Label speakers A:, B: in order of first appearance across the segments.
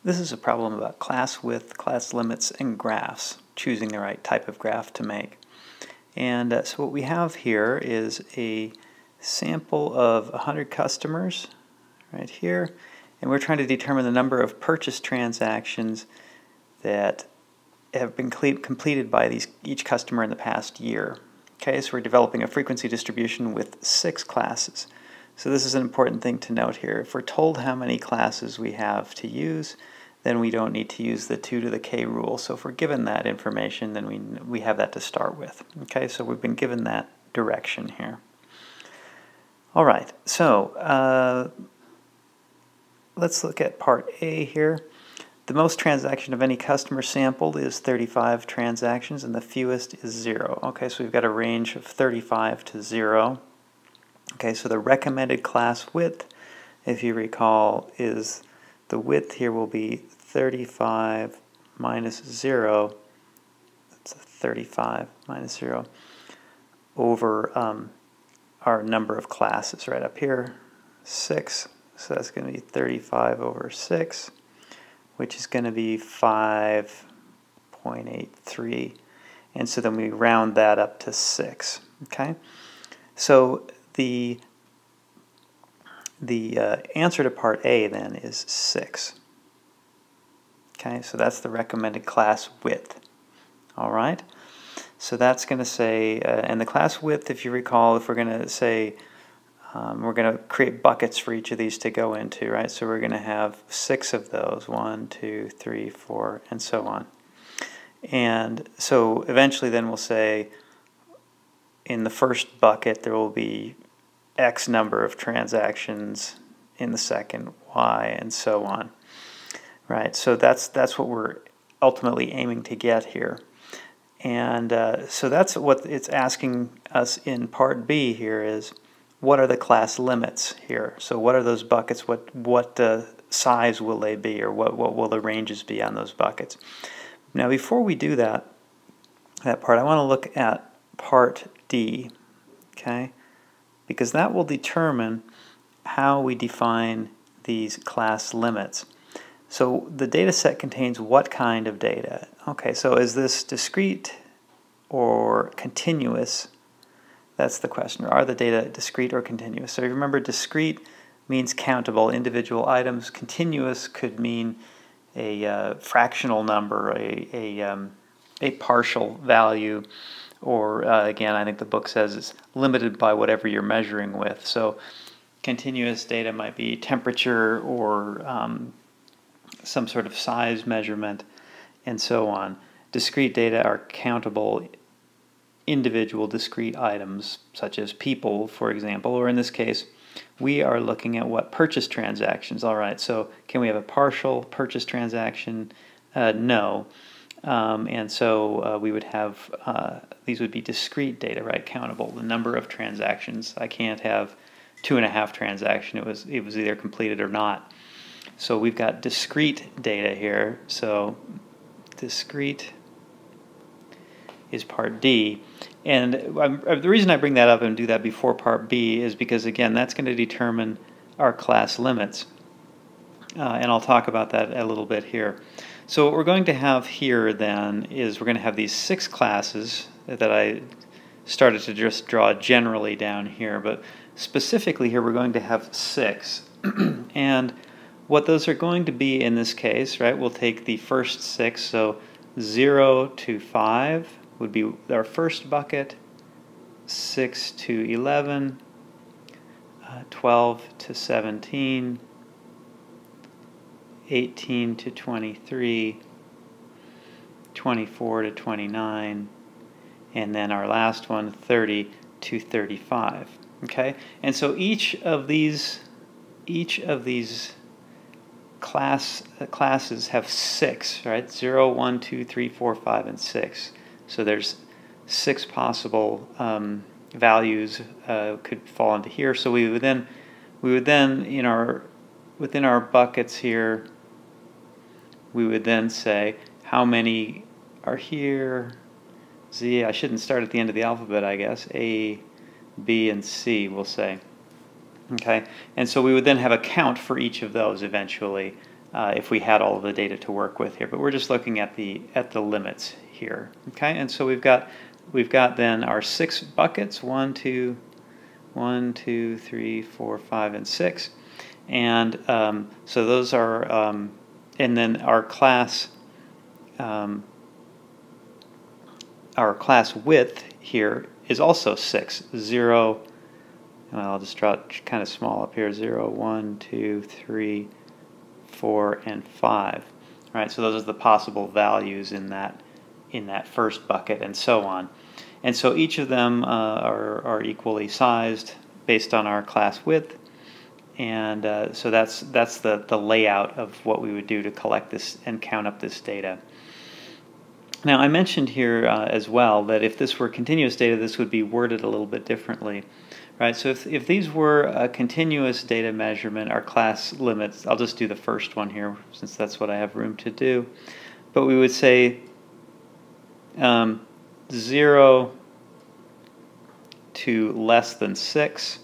A: This is a problem about class width, class limits, and graphs, choosing the right type of graph to make. And so what we have here is a sample of 100 customers right here, and we're trying to determine the number of purchase transactions that have been completed by each customer in the past year. Okay, so we're developing a frequency distribution with 6 classes. So this is an important thing to note here. If we're told how many classes we have to use, then we don't need to use the 2 to the k rule. So if we're given that information, then we have that to start with. Okay, so we've been given that direction here. All right, so let's look at part A here. The most transaction of any customer sampled is 35 transactions, and the fewest is 0. Okay, so we've got a range of 35 to 0. Okay, so the recommended class width, if you recall, is the width here will be 35 minus 0. That's 35 minus 0 over our number of classes right up here, 6. So that's going to be 35 over 6, which is going to be 5.83. And so then we round that up to 6. Okay, so the answer to part A then is 6. Okay, so that's the recommended class width. All right, so that's going to say, and the class width, if you recall, if we're going to say, we're going to create buckets for each of these to go into, right? So we're going to have 6 of those, 1, 2, 3, 4, and so on. And so eventually then we'll say, in the first bucket there will be X number of transactions, in the second Y, and so on. Right, so that's what we're ultimately aiming to get here. And so that's what it's asking us in part B here is, what are the class limits here? So what are those buckets? What size will they be, or what will the ranges be on those buckets? Now before we do that part, I want to look at part D, okay? Because that will determine how we define these class limits. So the data set contains what kind of data? Okay, so is this discrete or continuous? That's the question. Are the data discrete or continuous? So remember, discrete means countable, individual items. Continuous could mean a fractional number, a partial value, or again, I think the book says it's limited by whatever you're measuring with. So continuous data might be temperature or some sort of size measurement, and so on. Discrete data are countable, individual discrete items, such as people, for example, or in this case, we are looking at what purchase transactions. All right, so can we have a partial purchase transaction? No. And so we would have, these would be discrete data, right, countable, the number of transactions. I can't have 2.5 transaction, it was either completed or not. So we've got discrete data here, so discrete is part D. And the reason I bring that up and do that before part B is because, again, that's going to determine our class limits. And I'll talk about that a little bit here. So what we're going to have here then is we're going to have these 6 classes that I started to just draw generally down here, but specifically here we're going to have 6. And what those are going to be in this case, right, we'll take the first 6, so 0 to 5 would be our first bucket, 6 to 11, 12 to 17, 18 to 23, 24 to 29, and then our last one, 30 to 35. Okay, and so each of these classes have 6, right? 0, 1, 2, 3, 4, 5, and 6. So there's 6 possible values could fall into here. So we would then within our buckets here, we would then say how many are here. Z, I shouldn't start at the end of the alphabet, I guess. A, B, and C, we'll say. Okay, and so we would then have a count for each of those eventually. if we had all of the data to work with here. But we're just looking at the limits here. Okay, and so we've got then our 6 buckets: 1, 2, 3, 4, 5, and 6. And so those are, and then our class width here is also 6. 0, well, I'll just draw it kind of small up here. 0, 1, 2, 3, 4, and 5. All right, so those are the possible values in that first bucket, and so on. And so each of them are equally sized based on our class width. And so that's the layout of what we would do to collect this and count up this data. Now, I mentioned here as well that if this were continuous data, this would be worded a little bit differently, right? So if these were a continuous data measurement, our class limits, I'll just do the first one here since that's what I have room to do, but we would say 0 to less than 6,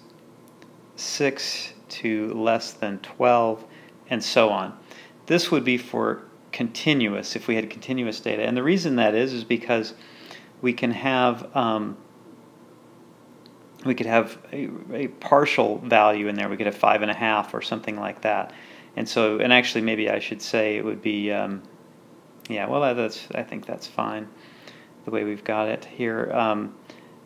A: 6 to less than 12, and so on. This would be for continuous, if we had continuous data. And the reason that is because we can have a partial value in there. We could have 5.5 or something like that. And so, and actually maybe I should say it would be, yeah, well, I think that's fine the way we've got it here.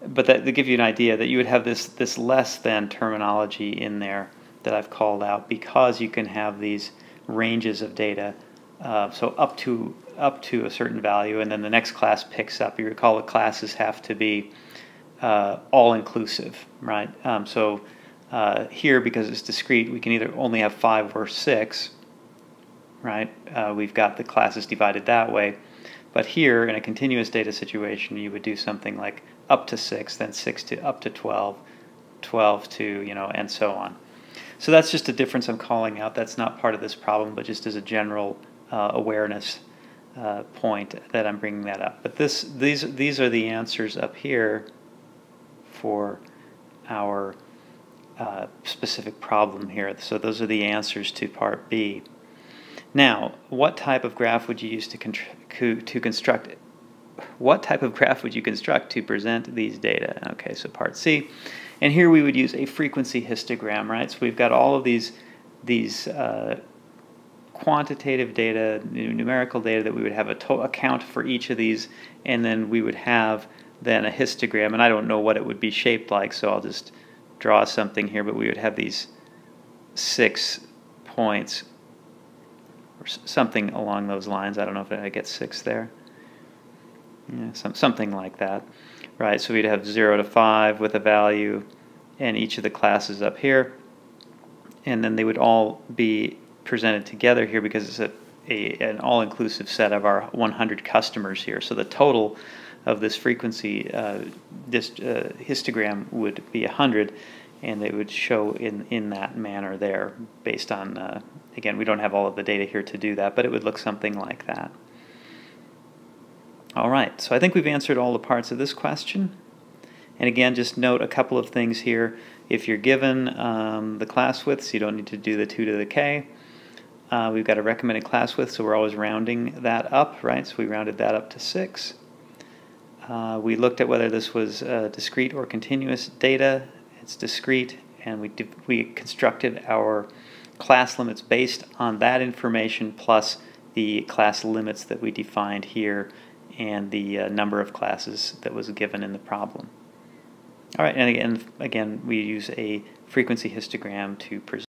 A: But that to give you an idea that you would have this less than terminology in there that I've called out, because you can have these ranges of data, so up to a certain value, and then the next class picks up. You recall the classes have to be all inclusive, right? So here, because it's discrete, we can either only have 5 or 6, right? We've got the classes divided that way. But here, in a continuous data situation, you would do something like up to 6, then 6 to up to 12, 12 to, you know, and so on. So that's just a difference I'm calling out. That's not part of this problem, but just as a general awareness point that I'm bringing that up. But these are the answers up here for our specific problem here. So those are the answers to part B. Now, what type of graph would you use to construct? What type of graph would you construct to present these data? Okay, so part C, and here we would use a frequency histogram, right? So we've got all of these quantitative data, numerical data that we would have a count for each of these, and then we would have then a histogram, and I don't know what it would be shaped like, so I'll just draw something here, but we would have these 6 points or something along those lines. I don't know if I get 6 there. Yeah, something like that, right? So we'd have 0 to 5 with a value, and each of the classes up here, and then they would all be presented together here because it's an all-inclusive set of our 100 customers here. So the total of this frequency histogram would be 100, and they would show in that manner there based on, again, we don't have all of the data here to do that, but it would look something like that. All right, so I think we've answered all the parts of this question. And again, just note a couple of things here. If you're given the class widths, you don't need to do the 2 to the k. We've got a recommended class width, so we're always rounding that up, right? So we rounded that up to 6. We looked at whether this was discrete or continuous data. It's discrete, and we constructed our class limits based on that information plus the class limits that we defined here and the number of classes that was given in the problem. All right, and again we use a frequency histogram to present